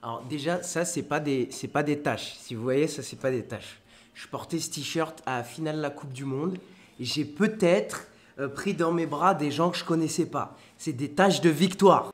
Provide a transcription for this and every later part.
Alors déjà, ça, c'est pas des tâches. Si vous voyez, ça, c'est pas des tâches. Je portais ce t-shirt à la finale de la Coupe du Monde et j'ai peut-être pris dans mes bras des gens que je connaissais pas. C'est des tâches de victoire.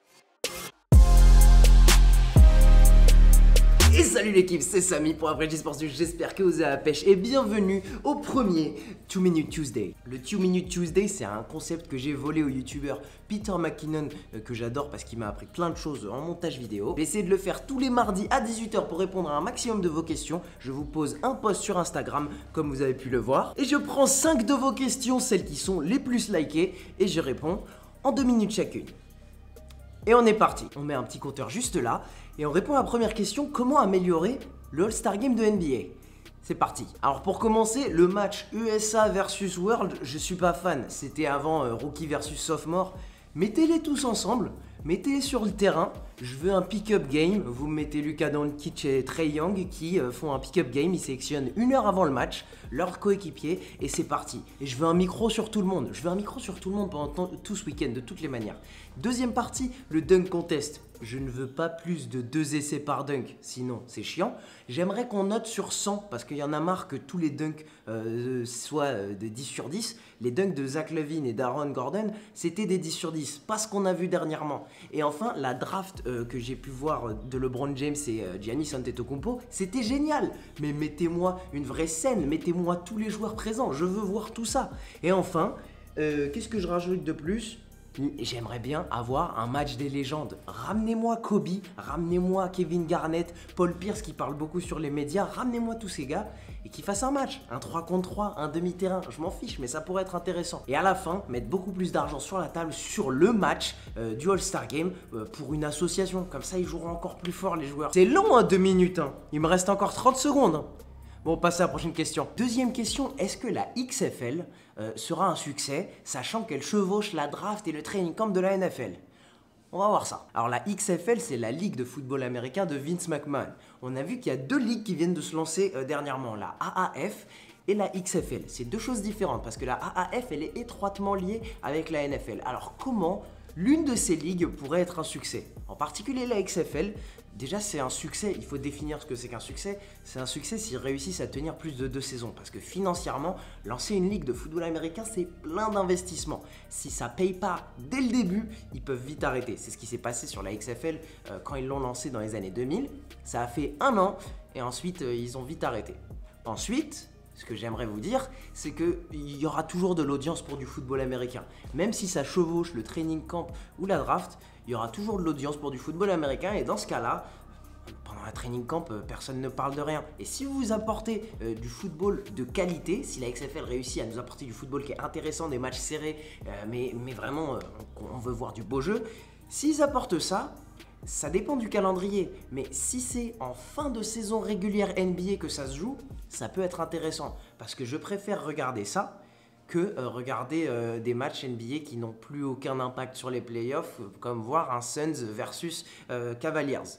Et salut l'équipe, c'est Samy pour Average Sports. J'espère que vous avez la pêche et bienvenue au premier 2 Minute Tuesday. Le 2 Minute Tuesday, c'est un concept que j'ai volé au youtubeur Peter McKinnon, que j'adore parce qu'il m'a appris plein de choses en montage vidéo. J'ai essayé de le faire tous les mardis à 18 h pour répondre à un maximum de vos questions. Je vous pose un post sur Instagram, comme vous avez pu le voir, et je prends 5 de vos questions, celles qui sont les plus likées, et je réponds en 2 minutes chacune. Et on est parti. On met un petit compteur juste là et on répond à la première question: comment améliorer le All-Star Game de NBA? C'est parti. Alors pour commencer, le match USA versus World, je suis pas fan. C'était avant Rookie versus Sophomore. Mettez-les tous ensemble, mettez-les sur le terrain. Je veux un pick-up game. Vous mettez Luka Doncic et Trae Young qui font un pick-up game. Ils sélectionnent 1 heure avant le match leurs coéquipiers et c'est parti. Et je veux un micro sur tout le monde. Je veux un micro sur tout le monde pendant tout ce week-end, de toutes les manières. Deuxième partie, le dunk contest. Je ne veux pas plus de 2 essais par dunk, sinon c'est chiant. J'aimerais qu'on note sur 100 parce qu'il y en a marre que tous les dunks soient de 10 sur 10. Les dunks de Zach LaVine et d'Aaron Gordon, c'était des 10 sur 10, pas ce qu'on a vu dernièrement. Et enfin, la draft que j'ai pu voir de LeBron James et Giannis Antetokounmpo, c'était génial. Mais mettez-moi une vraie scène, mettez-moi tous les joueurs présents, je veux voir tout ça. Et enfin, qu'est-ce que je rajoute de plus ? J'aimerais bien avoir un match des légendes. Ramenez-moi Kobe, ramenez-moi Kevin Garnett, Paul Pierce qui parle beaucoup sur les médias, ramenez-moi tous ces gars et qu'ils fassent un match, un 3 contre 3, un demi-terrain, je m'en fiche mais ça pourrait être intéressant. Et à la fin, mettre beaucoup plus d'argent sur la table sur le match du All-Star Game pour une association, comme ça ils joueront encore plus fort les joueurs. C'est long 2 minutes, hein. Il me reste encore 30 secondes. Bon, on passe à la prochaine question. Deuxième question, est-ce que la XFL sera un succès, sachant qu'elle chevauche la draft et le training camp de la NFL? On va voir ça. Alors la XFL, c'est la ligue de football américain de Vince McMahon. On a vu qu'il y a 2 ligues qui viennent de se lancer dernièrement, la AAF et la XFL. C'est 2 choses différentes parce que la AAF, elle est étroitement liée avec la NFL. Alors comment l'une de ces ligues pourrait être un succès? En particulier la XFL, déjà c'est un succès, il faut définir ce que c'est qu'un succès. C'est un succès s'ils réussissent à tenir plus de 2 saisons. Parce que financièrement, lancer une ligue de football américain, c'est plein d'investissements. Si ça paye pas dès le début, ils peuvent vite arrêter. C'est ce qui s'est passé sur la XFL quand ils l'ont lancé dans les années 2000. Ça a fait 1 an et ensuite ils ont vite arrêté. Ensuite, ce que j'aimerais vous dire, c'est qu'il y aura toujours de l'audience pour du football américain. Même si ça chevauche le training camp ou la draft, il y aura toujours de l'audience pour du football américain. Et dans ce cas-là, pendant un training camp, personne ne parle de rien. Et si vous apportez du football de qualité, si la XFL réussit à nous apporter du football qui est intéressant, des matchs serrés, mais vraiment, on veut voir du beau jeu, s'ils apportent ça, ça dépend du calendrier, mais si c'est en fin de saison régulière NBA que ça se joue, ça peut être intéressant. Parce que je préfère regarder ça que regarder des matchs NBA qui n'ont plus aucun impact sur les playoffs, comme voir un Suns versus Cavaliers.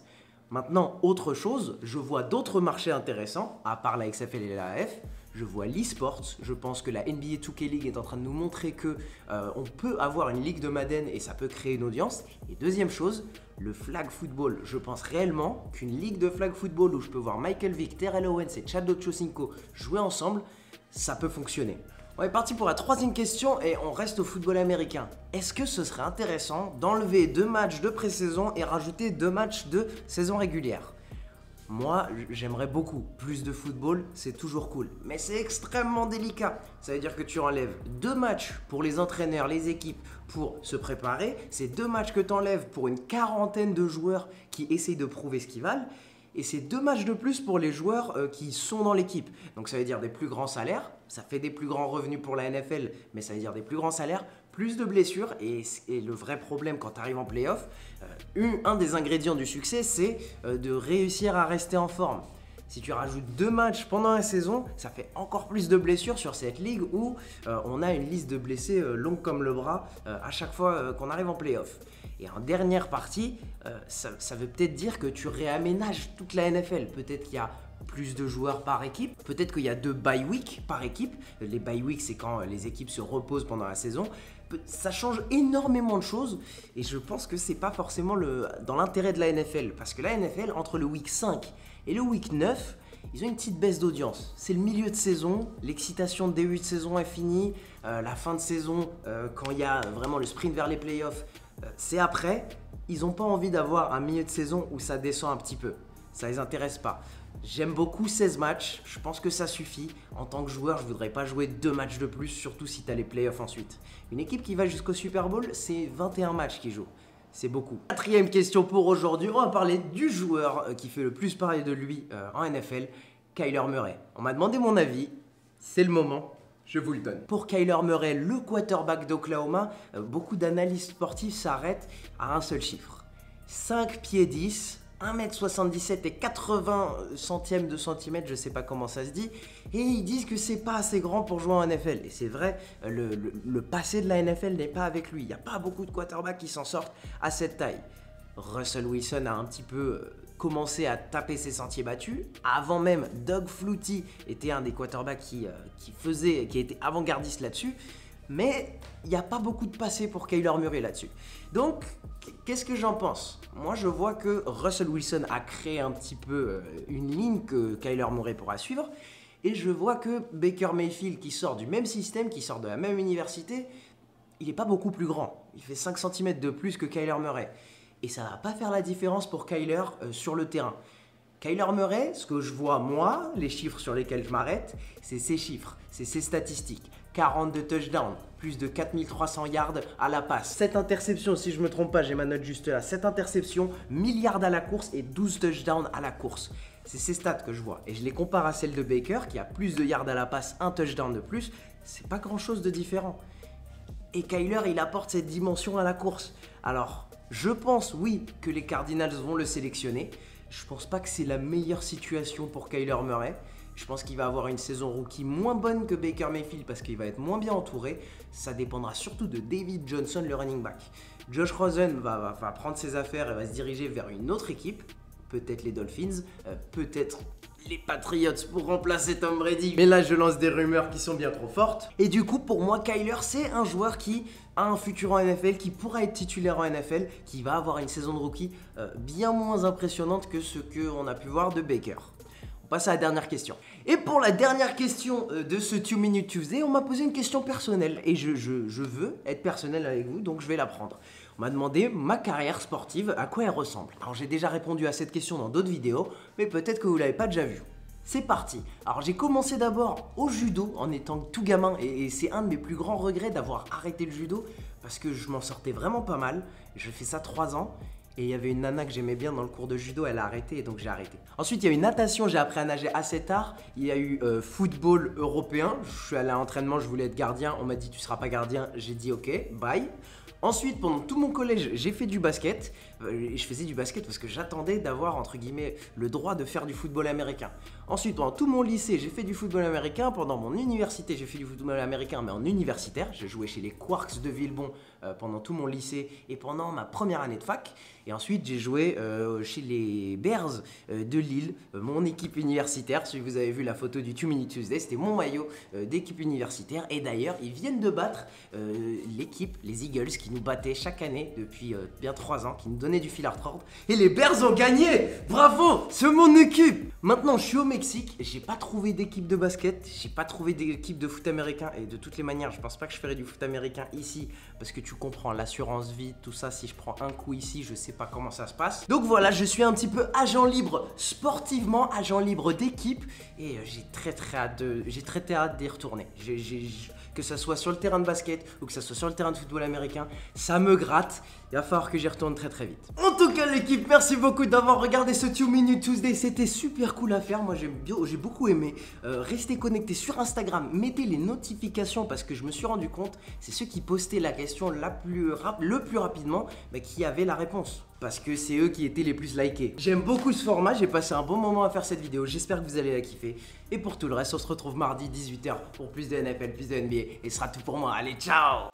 Maintenant, autre chose, je vois d'autres marchés intéressants, à part la XFL et la AF. Je vois l'e-sport, je pense que la NBA 2K League est en train de nous montrer que on peut avoir une ligue de Madden et ça peut créer une audience. Et deuxième chose, le flag football. Je pense réellement qu'une ligue de flag football où je peux voir Michael Vick, Terrell Owens et Chad Ochocinco jouer ensemble, ça peut fonctionner. On est parti pour la 3e question et on reste au football américain. Est-ce que ce serait intéressant d'enlever 2 matchs de pré-saison et rajouter 2 matchs de saison régulière? Moi, j'aimerais beaucoup. Plus de football, c'est toujours cool. Mais c'est extrêmement délicat. Ça veut dire que tu enlèves 2 matchs pour les entraîneurs, les équipes, pour se préparer. C'est 2 matchs que tu enlèves pour une quarantaine de joueurs qui essayent de prouver ce qu'ils valent. Et c'est 2 matchs de plus pour les joueurs qui sont dans l'équipe. Donc ça veut dire des plus grands salaires, ça fait des plus grands revenus pour la NFL, mais ça veut dire des plus grands salaires, plus de blessures. Et le vrai problème quand tu arrives en playoff, un des ingrédients du succès, c'est de réussir à rester en forme. Si tu rajoutes 2 matchs pendant la saison, ça fait encore plus de blessures sur cette ligue où on a une liste de blessés longue comme le bras à chaque fois qu'on arrive en playoff. Et en dernière partie, ça veut peut-être dire que tu réaménages toute la NFL. Peut-être qu'il y a plus de joueurs par équipe, peut-être qu'il y a 2 bye week par équipe. Les bye week, c'est quand les équipes se reposent pendant la saison. Ça change énormément de choses et je pense que c'est pas forcément dans l'intérêt de la NFL. Parce que la NFL, entre le week 5 et le week 9, ils ont une petite baisse d'audience. C'est le milieu de saison, l'excitation de début de saison est finie, la fin de saison, quand il y a vraiment le sprint vers les playoffs, c'est après. Ils n'ont pas envie d'avoir un milieu de saison où ça descend un petit peu. Ça les intéresse pas. J'aime beaucoup 16 matchs, je pense que ça suffit. En tant que joueur, je ne voudrais pas jouer 2 matchs de plus, surtout si tu as les playoffs ensuite. Une équipe qui va jusqu'au Super Bowl, c'est 21 matchs qui joue. C'est beaucoup. Quatrième question pour aujourd'hui, on va parler du joueur qui fait le plus parler de lui en NFL, Kyler Murray. On m'a demandé mon avis, c'est le moment. Je vous le donne. Pour Kyler Murray, le quarterback d'Oklahoma, beaucoup d'analystes sportifs s'arrêtent à un seul chiffre. 5 pieds 10, 1m77 et 80 centièmes de centimètre, je sais pas comment ça se dit, et ils disent que c'est pas assez grand pour jouer en NFL. Et c'est vrai, le passé de la NFL n'est pas avec lui. Il n'y a pas beaucoup de quarterbacks qui s'en sortent à cette taille. Russell Wilson a un petit peu commencé à taper ses sentiers battus. Avant même, Doug Flutie était un des quarterbacks qui était avant-gardiste là-dessus. Mais il n'y a pas beaucoup de passé pour Kyler Murray là-dessus. Donc, qu'est-ce que j'en pense? Moi, je vois que Russell Wilson a créé un petit peu une ligne que Kyler Murray pourra suivre. Et je vois que Baker Mayfield, qui sort du même système, qui sort de la même université, il n'est pas beaucoup plus grand. Il fait 5 cm de plus que Kyler Murray. Et ça ne va pas faire la différence pour Kyler sur le terrain. Kyler Murray, ce que je vois moi, les chiffres sur lesquels je m'arrête, c'est ses chiffres, c'est ses statistiques. 42 touchdowns, plus de 4300 yards à la passe. 7 interceptions, si je ne me trompe pas, j'ai ma note juste là. 7 interceptions, 1000 yards à la course et 12 touchdowns à la course. C'est ces stats que je vois. Et je les compare à celles de Baker, qui a plus de yards à la passe, un touchdown de plus. C'est pas grand chose de différent. Et Kyler, il apporte cette dimension à la course. Alors, je pense, oui, que les Cardinals vont le sélectionner. Je pense pas que c'est la meilleure situation pour Kyler Murray. Je pense qu'il va avoir une saison rookie moins bonne que Baker Mayfield parce qu'il va être moins bien entouré. Ça dépendra surtout de David Johnson, le running back. Josh Rosen va prendre ses affaires et va se diriger vers une autre équipe. Peut-être les Dolphins, peut-être les Patriots pour remplacer Tom Brady. Mais là, je lance des rumeurs qui sont bien trop fortes. Et du coup, pour moi, Kyler, c'est un joueur qui a un futur en NFL, qui pourra être titulaire en NFL, qui va avoir une saison de rookie bien moins impressionnante que ce qu'on a pu voir de Baker. On passe à la dernière question. Et pour la dernière question de ce 2 Minute Tuesday, on m'a posé une question personnelle. Et je veux être personnel avec vous, donc je vais la prendre. On m'a demandé ma carrière sportive, à quoi elle ressemble. Alors j'ai déjà répondu à cette question dans d'autres vidéos, mais peut-être que vous ne l'avez pas déjà vu. C'est parti. Alors j'ai commencé d'abord au judo en étant tout gamin et c'est un de mes plus grands regrets d'avoir arrêté le judo parce que je m'en sortais vraiment pas mal. Je fais ça 3 ans. Et il y avait une nana que j'aimais bien dans le cours de judo, elle a arrêté et donc j'ai arrêté. Ensuite, il y a eu natation, j'ai appris à nager assez tard. Il y a eu football européen, je suis allé à l'entraînement, je voulais être gardien. On m'a dit tu seras pas gardien, j'ai dit ok, bye. Ensuite, pendant tout mon collège, j'ai fait du basket. Je faisais du basket parce que j'attendais d'avoir, entre guillemets, le droit de faire du football américain. Ensuite, pendant tout mon lycée, j'ai fait du football américain. Pendant mon université, j'ai fait du football américain, mais en universitaire. J'ai joué chez les Quarks de Villebon pendant tout mon lycée et pendant ma première année de fac. Et ensuite, j'ai joué chez les Bears de Lille, mon équipe universitaire. Si vous avez vu la photo du 2 Minute Tuesday, c'était mon maillot d'équipe universitaire. Et d'ailleurs, ils viennent de battre l'équipe, les Eagles, qui nous battaient chaque année depuis bien 3 ans, qui nous donnaient du fil à retordre. Et les Bears ont gagné! Bravo! C'est mon équipe! Maintenant, je suis au Mexique. J'ai pas trouvé d'équipe de basket. J'ai pas trouvé d'équipe de foot américain. Et de toutes les manières, je pense pas que je ferai du foot américain ici. Parce que tu comprends, l'assurance vie, tout ça, si je prends un coup ici, je sais pas comment ça se passe. Donc voilà, je suis un petit peu agent libre sportivement, agent libre d'équipe. Et j'ai très hâte d'y retourner. Que ça soit sur le terrain de basket ou que ça soit sur le terrain de football américain, ça me gratte. Il va falloir que j'y retourne très vite. En tout cas l'équipe, merci beaucoup d'avoir regardé ce 2 Minute Tuesday. C'était super cool à faire, moi j'ai beaucoup aimé. Restez connectés sur Instagram, mettez les notifications parce que je me suis rendu compte, c'est ceux qui postaient la question le plus rapidement qui avaient la réponse. Parce que c'est eux qui étaient les plus likés. J'aime beaucoup ce format, j'ai passé un bon moment à faire cette vidéo, j'espère que vous allez la kiffer. Et pour tout le reste, on se retrouve mardi 18h pour plus de NFL, plus de NBA. Et ce sera tout pour moi, allez ciao!